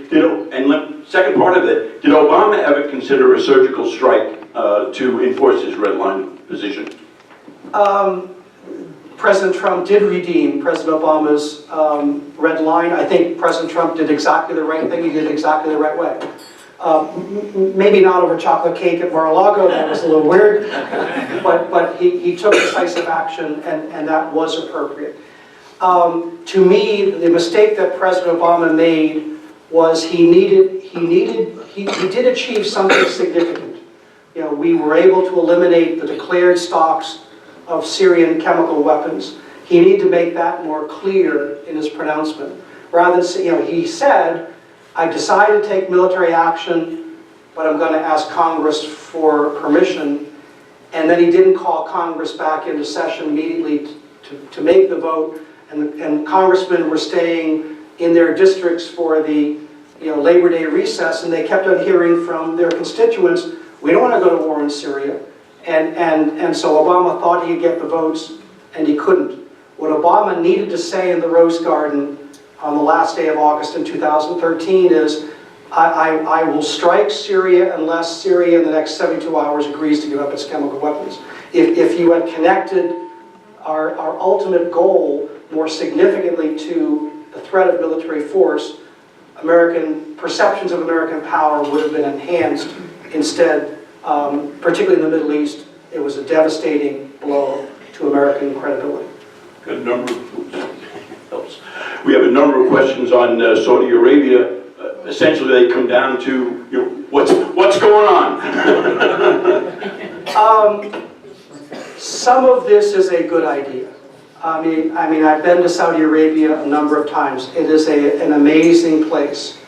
Second part of it, did Obama ever consider a surgical strike to enforce his red line position? President Trump did redeem President Obama's red line. I think President Trump did exactly the right thing. He did it exactly the right way. Maybe not over chocolate cake at Mar-a-Lago, that was a little weird, but he took decisive action, and that was appropriate. To me, the mistake that President Obama made was he did achieve something significant. We were able to eliminate the declared stocks of Syrian chemical weapons. He needed to make that more clear in his pronouncement. Rather than, he said, I decided to take military action, but I'm going to ask Congress for permission. And then he didn't call Congress back into session immediately to make the vote. And congressmen were staying in their districts for the Labor Day recess, and they kept on hearing from their constituents, we don't want to go to war in Syria. And so Obama thought he'd get the votes, and he couldn't. What Obama needed to say in the Rose Garden on the last day of August in 2013 is, I will strike Syria unless Syria in the next 72 hours agrees to give up its chemical weapons. If you had connected our ultimate goal more significantly to the threat of military force, American perceptions of American power would have been enhanced. Instead, particularly in the Middle East, it was a devastating blow to American credibility. Got a number of We have a number of questions on Saudi Arabia. Essentially, they come down to what's going on. Some of this is a good idea. I mean, I've been to Saudi Arabia a number of times. It is an amazing place.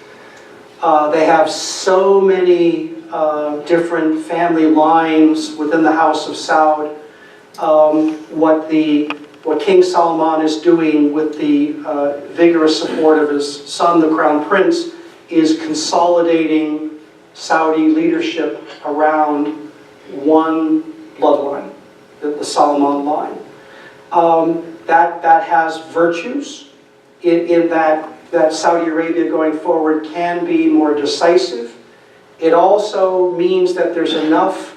They have so many different family lines within the House of Saud. What King Salman is doing with the vigorous support of his son, the Crown Prince, is consolidating Saudi leadership around one bloodline, the Salman line. That has virtues in that Saudi Arabia going forward can be more decisive. It also means that there's enough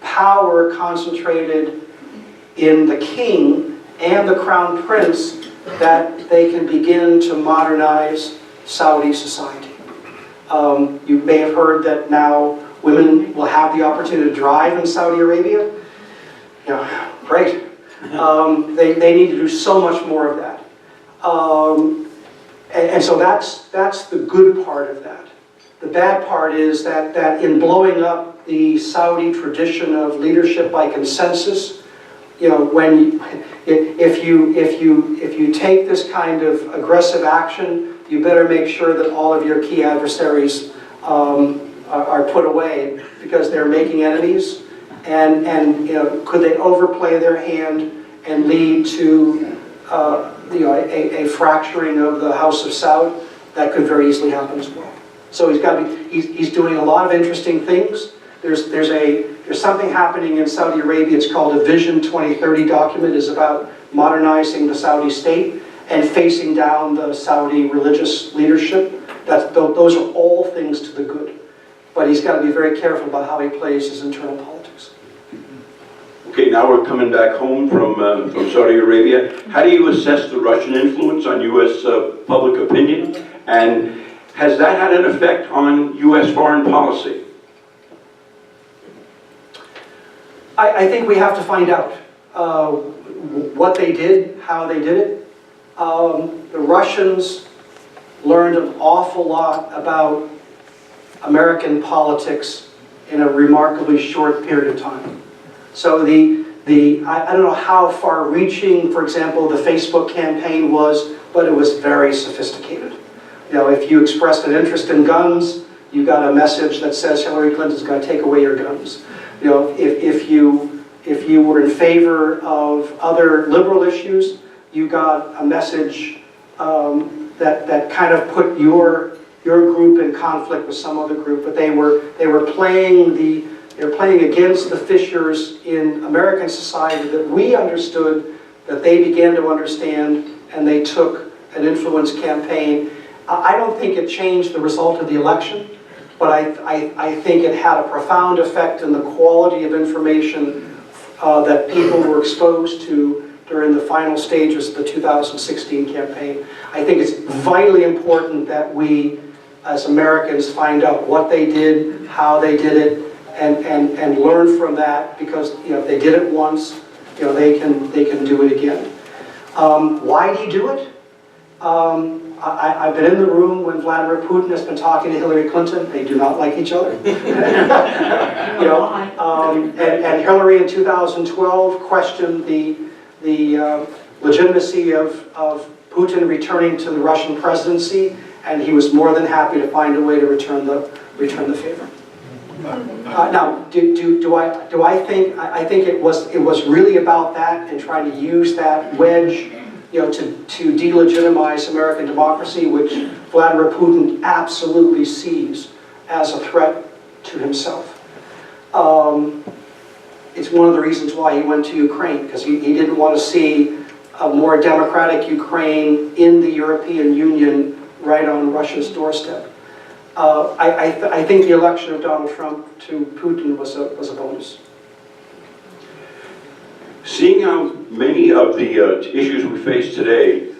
power concentrated in the king and the Crown Prince that they can begin to modernize Saudi society. You may have heard that now women will have the opportunity to drive in Saudi Arabia. Yeah, great. They need to do so much more of that. And so that's the good part of that. The bad part is that in blowing up the Saudi tradition of leadership by consensus, if you take this kind of aggressive action, you better make sure that all of your key adversaries are put away, because they're making enemies, and could they overplay their hand and lead to a fracturing of the House of Saud? That could very easily happen as well. So he's doing a lot of interesting things. There's something happening in Saudi Arabia. It's called a Vision 2030 document. It's about modernizing the Saudi state and facing down the Saudi religious leadership. Those are all things to the good. But he's got to be very careful about how he plays his internal politics. Okay, now we're coming back home from Saudi Arabia. How do you assess the Russian influence on U.S. Public opinion? And has that had an effect on U.S. foreign policy? I think we have to find out what they did, how they did it. The Russians learned an awful lot about American politics in a remarkably short period of time. So I don't know how far-reaching, for example, the Facebook campaign was, but it was very sophisticated. You know, if you expressed an interest in guns, you got a message that says Hillary Clinton's going to take away your guns. You know, if you were in favor of other liberal issues, you got a message that kind of put your group in conflict with some other group. But they were playing against the fissures in American society that we understood, that they began to understand, and they took an influence campaign. I don't think it changed the result of the election, but I think it had a profound effect in the quality of information that people were exposed to during the final stages of the 2016 campaign. I think it's vitally important that we, as Americans, find out what they did, how they did it, and learn from that, because if they did it once, they can do it again. Why did he do it? I've been in the room when Vladimir Putin has been talking to Hillary Clinton. They do not like each other. And Hillary in 2012 questioned the legitimacy of Putin returning to the Russian presidency, and he was more than happy to find a way to return the favor. Now, do I think? I think it was really about that, and trying to use that wedge, to delegitimize American democracy, which Vladimir Putin absolutely sees as a threat to himself. It's one of the reasons why he went to Ukraine, because he didn't want to see a more democratic Ukraine in the European Union right on Russia's doorstep. I think the election of Donald Trump to Putin was a bonus. Seeing how many of the issues we face today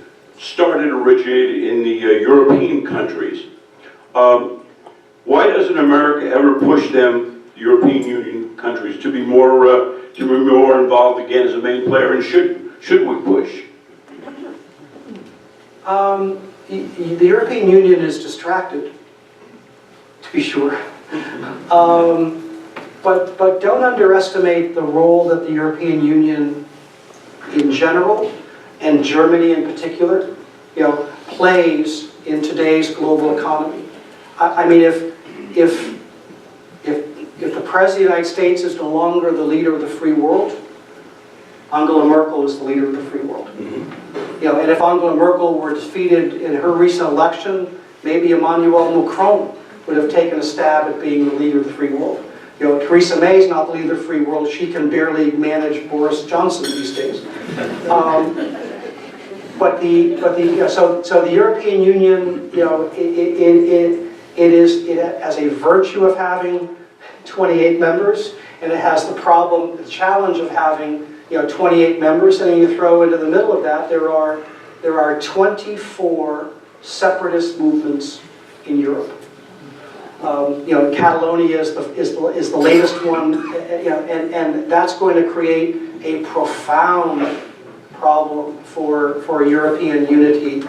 originated in the European countries, why doesn't America ever push them, the European Union countries, to be more involved again as a main player? And should we push? The European Union is distracted, to be sure. But don't underestimate the role that the European Union in general, and Germany in particular, plays in today's global economy. I mean, if the President of the United States is no longer the leader of the free world, Angela Merkel is the leader of the free world. And if Angela Merkel were defeated in her recent election, maybe Emmanuel Macron would have taken a stab at being the leader of the free world. Theresa May is not the leader of the free world. She can barely manage Boris Johnson these days. So the European Union, it has a virtue of having 28 members, and it has the challenge of having 28 members, and then you throw into the middle of that there are 24 separatist movements in Europe. Catalonia is the latest one, and that's going to create a profound problem for European unity,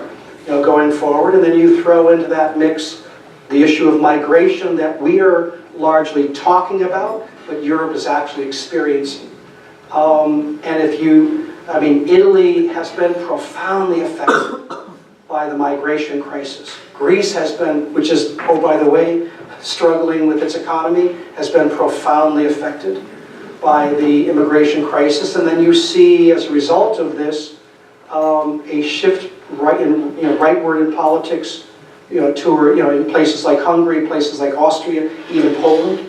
going forward. And then you throw into that mix the issue of migration that we are largely talking about, but Europe is actually experiencing. Italy has been profoundly affected by the migration crisis. Greece has been, which is, oh, by the way, struggling with its economy, has been profoundly affected by the immigration crisis. And then you see, as a result of this, a shift rightward in politics, in places like Hungary, places like Austria, even Poland.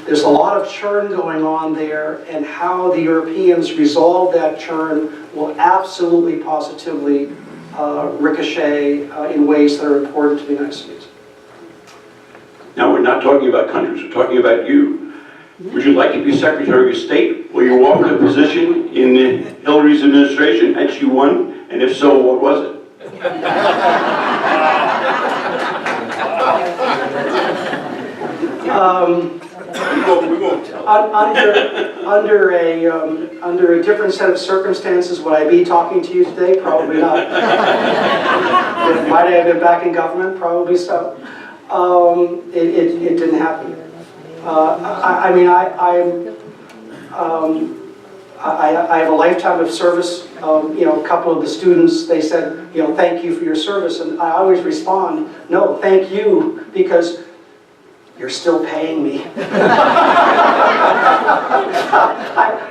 There's a lot of churn going on there, and how the Europeans resolve that churn will absolutely, positively ricochet in ways that are important to the United States. Now, we're not talking about countries, we're talking about you. Would you like to be Secretary of State, or you offered a position in Hillary's administration and she won? And if so, what was it? We won't tell. Under a different set of circumstances, would I be talking to you today? Probably not. Might I have been back in government? Probably so. It didn't happen. I have a lifetime of service. A couple of the students, they said, thank you for your service. And I always respond, no, thank you, because you're still paying me.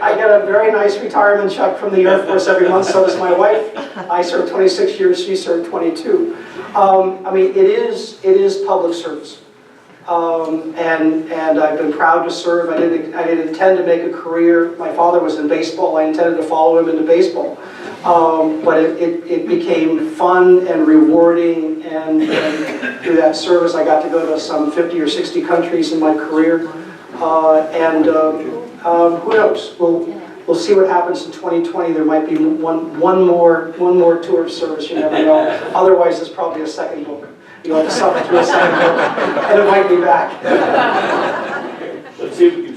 I get a very nice retirement check from the Air Force every month, so does my wife. I served 26 years, she served 22. It is public service. And I've been proud to serve. I didn't intend to make a career. My father was in baseball. I intended to follow him into baseball. But it became fun and rewarding, and through that service I got to go to some 50 or 60 countries in my career. Who knows? We'll see what happens in 2020. There might be one more tour of service. You never know. Otherwise, there's probably a second book. You'll have to suffer through a second book, and it might be back. Let's see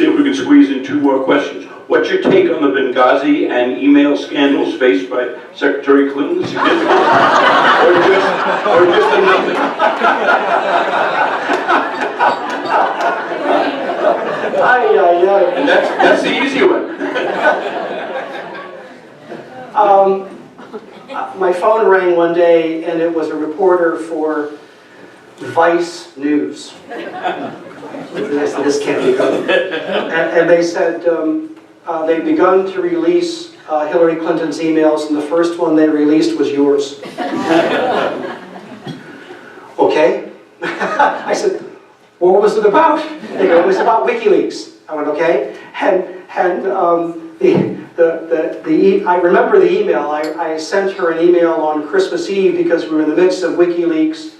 if we can squeeze in two more questions. What's your take on the Benghazi and email scandals faced by Secretary Clinton? Significant? or just a nothing? And that's the easy one. My phone rang one day, and it was a reporter for Vice News. This can't be good. And they said they'd begun to release Hillary Clinton's emails, and the first one they released was yours. Okay. I said, what was it about? They go, it was about WikiLeaks. I went, okay. I remember the email. I sent her an email on Christmas Eve because we were in the midst of WikiLeaks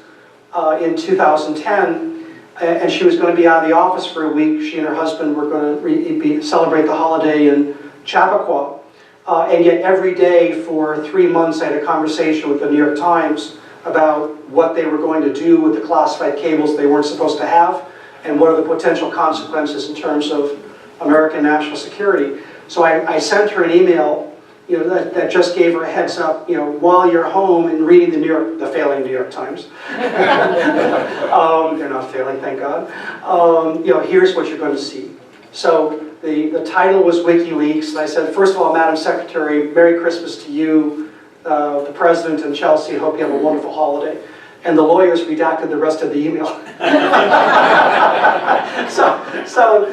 in 2010. And she was going to be out of the office for a week. She and her husband were going to celebrate the holiday in Chappaqua. And yet every day for 3 months I had a conversation with the New York Times about what they were going to do with the classified cables they weren't supposed to have, and what are the potential consequences in terms of American national security. So I sent her an email that just gave her a heads up, while you're home and reading the failing New York Times. They're not failing, thank God. Here's what you're going to see. So the title was WikiLeaks, and I said, first of all, Madam Secretary, Merry Christmas to you, the President, and Chelsea. Hope you have a wonderful holiday. And the lawyers redacted the rest of the email. so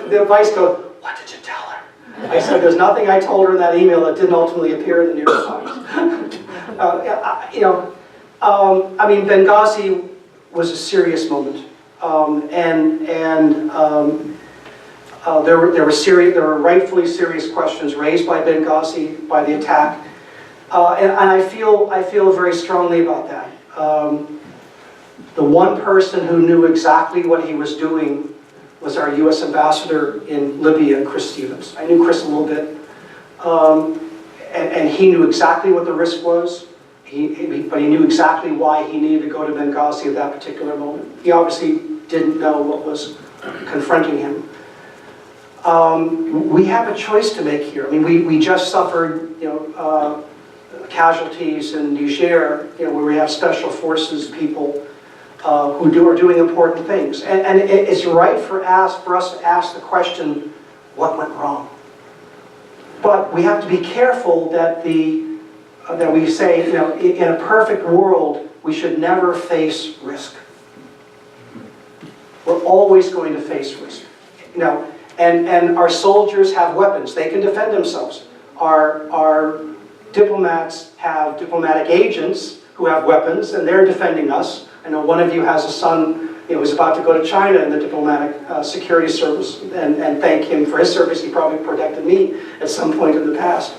the Vice goes, what did you tell her? I said, there's nothing I told her in that email that didn't ultimately appear in the New York Times. Benghazi was a serious moment, there were rightfully serious questions raised by Benghazi, by the attack, and I feel very strongly about that. The one person who knew exactly what he was doing was our U.S. ambassador in Libya, Chris Stevens. I knew Chris a little bit, and he knew exactly what the risk was, but he knew exactly why he needed to go to Benghazi at that particular moment. He obviously didn't know what was confronting him. We have a choice to make here. We just suffered, casualties in Niger, where we have special forces people who are doing important things. And it's right for us to ask the question, what went wrong? But we have to be careful that we say, in a perfect world, we should never face risk. We're always going to face risk. And our soldiers have weapons. They can defend themselves. Our diplomats have diplomatic agents who have weapons, and they're defending us. I know one of you has a son who's about to go to China in the diplomatic security service, and thank him for his service. He probably protected me at some point in the past.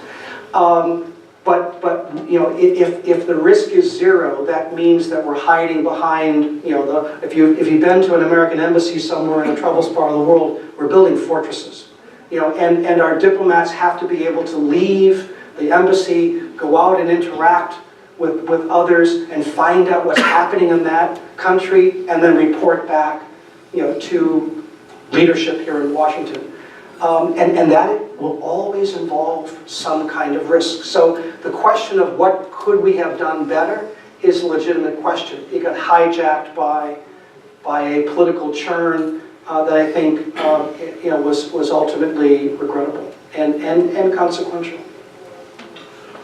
But you know, if the risk is zero, that means that we're hiding behind, you know, if you've been to an American embassy somewhere in a troublous part of the world, we're building fortresses. You know, and our diplomats have to be able to leave the embassy, go out and interact with others and find out what's happening in that country and then report back, you know, to leadership here in Washington. And that will always involve some kind of risk. So the question of what could we have done better is a legitimate question. It got hijacked by a political churn that I think you know, was ultimately regrettable and consequential.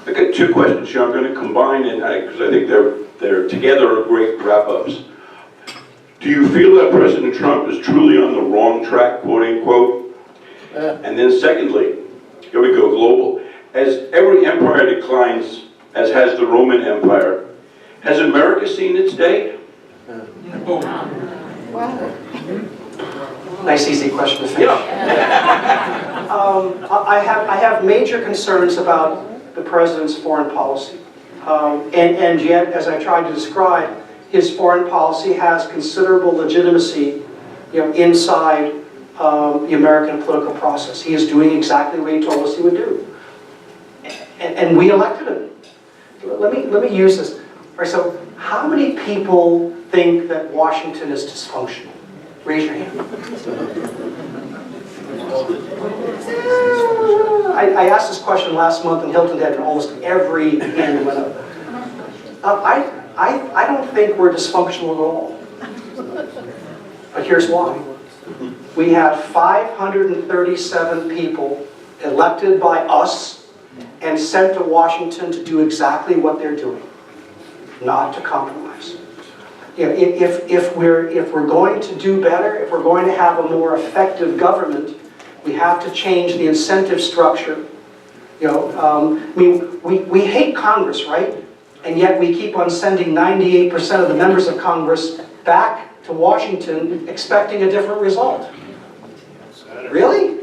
I got two questions here. I'm going to combine it because I think they're together great wrap-ups. Do you feel that President Trump is truly on the wrong track, quote unquote? And then secondly, here we go, global. As every empire declines, as has the Roman Empire, has America seen its day? Nice, easy question to finish. Yeah. I have major concerns about the president's foreign policy. And yet, as I tried to describe, his foreign policy has considerable legitimacy, you know, inside the American political process. He is doing exactly what he told us he would do. And we elected him. Let me use this. All right, so how many people think that Washington is dysfunctional? Raise your hand. I asked this question last month in Hilton Head, and almost every hand went up. I don't think we're dysfunctional at all. But here's why. We had 537 people elected by us and sent to Washington to do exactly what they're doing, not to compromise. You know, if we're going to do better, if we're going to have a more effective government, we have to change the incentive structure. You know, I mean, we hate Congress, right? And yet we keep on sending 98% of the members of Congress back to Washington expecting a different result. Really?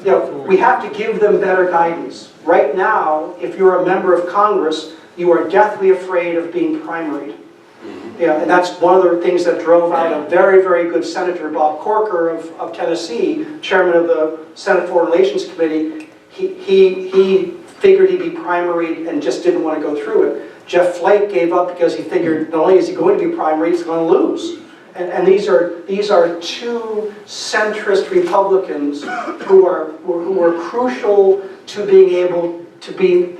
You know, we have to give them better guidance. Right now, if you're a member of Congress, you are deathly afraid of being primaried. You know, and that's one of the things that drove out a very, very good Senator, Bob Corker of Tennessee, chairman of the Senate Foreign Relations Committee. He figured he'd be primaried and just didn't want to go through it. Jeff Flake gave up because he figured not only is he going to be primaried, he's going to lose. And these are two centrist Republicans who are crucial to being able to be,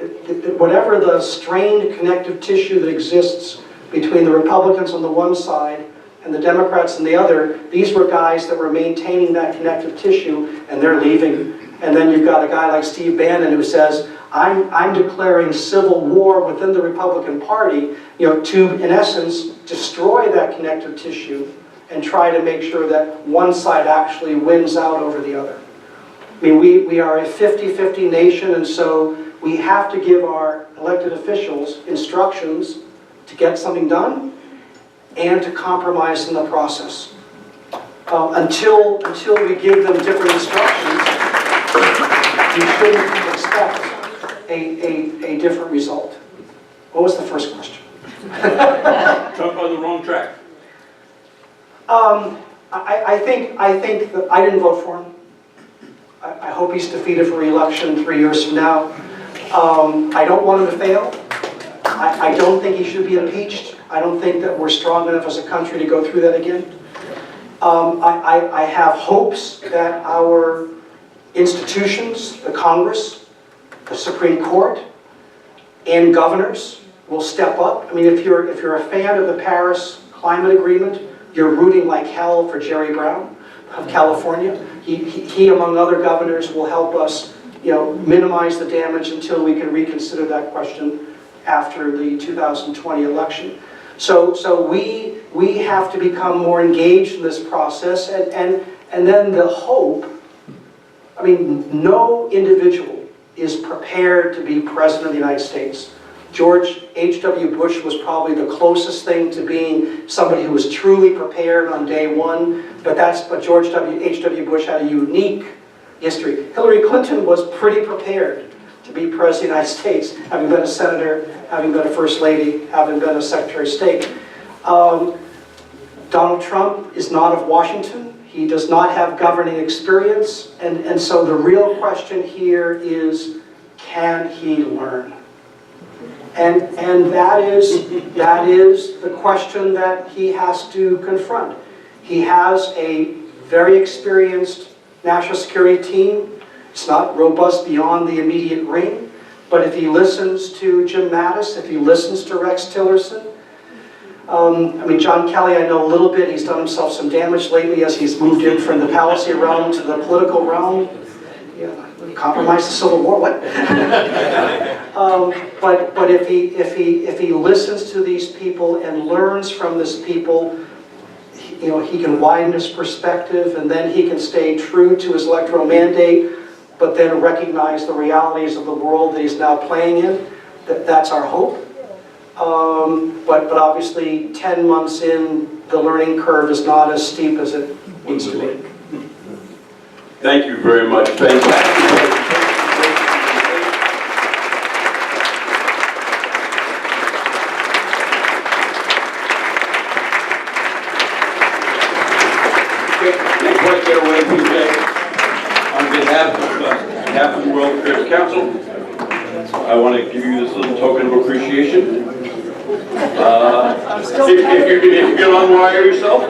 whatever the strained connective tissue that exists between the Republicans on the one side and the Democrats on the other. These were guys that were maintaining that connective tissue, and they're leaving. And then you've got a guy like Steve Bannon who says, I'm declaring civil war within the Republican Party, you know, to, in essence, destroy that connective tissue and try to make sure that one side actually wins out over the other. I mean, we are a 50-50 nation, and so we have to give our elected officials instructions to get something done and to compromise in the process. Until we give them different instructions, we shouldn't expect a different result. What was the first question? Trump on the wrong track. I think that I didn't vote for him. I hope he's defeated for re-election 3 years from now. I don't want him to fail. I don't think he should be impeached. I don't think that we're strong enough as a country to go through that again. I have hopes that our institutions, the Congress, the Supreme Court, and governors will step up. I mean, if you're a fan of the Paris Climate Agreement, you're rooting like hell for Jerry Brown of California. He among other governors, will help us, you know, minimize the damage until we can reconsider that question after the 2020 election. So we have to become more engaged in this process, and then the hope. I mean, no individual is prepared to be president of the United States. George H.W. Bush was probably the closest thing to being somebody who was truly prepared on day one, but George H.W. Bush had a unique history. Hillary Clinton was pretty prepared. to be President of the United States, having been a senator, having been a First Lady, having been a Secretary of State. Donald Trump is not of Washington. He does not have governing experience. And so the real question here is, can he learn? And that is the question that he has to confront. He has a very experienced national security team. It's not robust beyond the immediate ring, but if he listens to Jim Mattis, if he listens to Rex Tillerson, John Kelly, I know a little bit. He's done himself some damage lately as he's moved in from the policy realm to the political realm. Yeah, compromise the Civil War, what? But if he listens to these people and learns from these people, he can widen his perspective, and then he can stay true to his electoral mandate, but then recognize the realities of the world that he's now playing in. That's our hope. But obviously 10 months in, the learning curve is not as steep as it needs to be. Thank you very much. Thank you. Next right there, away, PJ. On behalf of the World Affairs Council, I want to give you this little token of appreciation. If you can unwire yourself.